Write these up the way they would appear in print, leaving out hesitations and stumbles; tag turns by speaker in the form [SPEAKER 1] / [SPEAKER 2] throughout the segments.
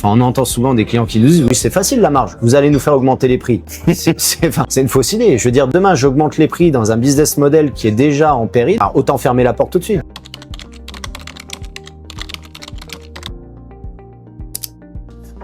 [SPEAKER 1] Enfin, on entend souvent des clients qui nous disent « Oui, c'est facile la marge, vous allez nous faire augmenter les prix. » C'est une fausse idée. Je veux dire, demain, j'augmente les prix dans un business model qui est déjà en péril, alors autant fermer la porte tout de suite.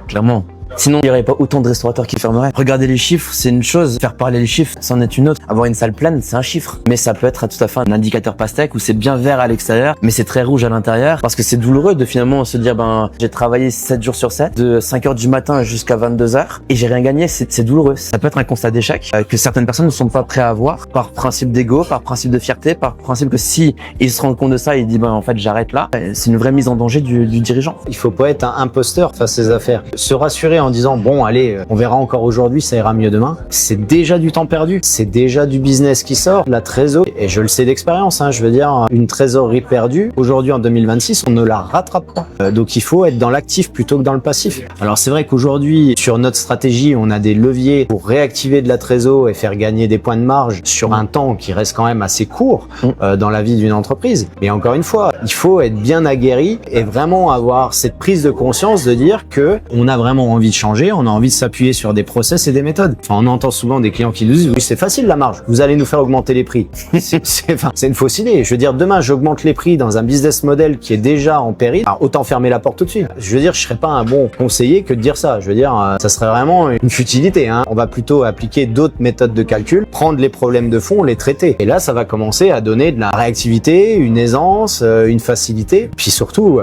[SPEAKER 2] Clairement. Sinon, il n'y aurait pas autant de restaurateurs qui fermeraient. Regarder les chiffres, c'est une chose. Faire parler les chiffres, c'en est une autre. Avoir une salle pleine, c'est un chiffre. Mais ça peut être tout à fait un indicateur pastèque où c'est bien vert à l'extérieur, mais c'est très rouge à l'intérieur. Parce que c'est douloureux de finalement se dire, j'ai travaillé 7 jours sur 7, de 5h du matin jusqu'à 22h, et j'ai rien gagné. C'est douloureux. Ça peut être un constat d'échec que certaines personnes ne sont pas prêtes à avoir par principe d'ego, par principe de fierté, par principe que si ils se rendent compte de ça, ils disent, en fait, j'arrête là. C'est une vraie mise en danger du dirigeant.
[SPEAKER 1] Il faut pas être un imposteur face à ces affaires. Se rassurer en disant bon allez, on verra encore aujourd'hui, ça ira mieux demain. C'est déjà du temps perdu, c'est déjà du business qui sort, la trésorerie. Et je le sais d'expérience, je veux dire, une trésorerie perdue, aujourd'hui en 2026, on ne la rattrape pas. Donc il faut être dans l'actif plutôt que dans le passif. Alors c'est vrai qu'aujourd'hui, sur notre stratégie, on a des leviers pour réactiver de la trésorerie et faire gagner des points de marge sur un temps qui reste quand même assez court dans la vie d'une entreprise. Mais encore une fois, il faut être bien aguerri et vraiment avoir cette prise de conscience de dire que on a vraiment envie de changer, on a envie de s'appuyer sur des process et des méthodes. Enfin, on entend souvent des clients qui nous disent « Oui, c'est facile la marge, vous allez nous faire augmenter les prix. » C'est une fausse idée. Je veux dire, demain, j'augmente les prix dans un business model qui est déjà en péril, alors autant fermer la porte tout de suite. Je veux dire, je serais pas un bon conseiller que de dire ça. Je veux dire, ça serait vraiment une futilité. On va plutôt appliquer d'autres méthodes de calcul, prendre les problèmes de fond, les traiter. Et là, ça va commencer à donner de la réactivité, une aisance, une facilité, puis surtout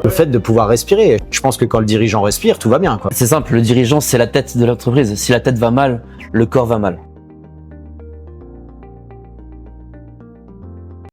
[SPEAKER 1] le fait de pouvoir respirer. Je pense que quand le dirigeant respire, tout va bien, quoi.
[SPEAKER 2] C'est simple, le dirigeant, c'est la tête de l'entreprise. Si la tête va mal, le corps va mal.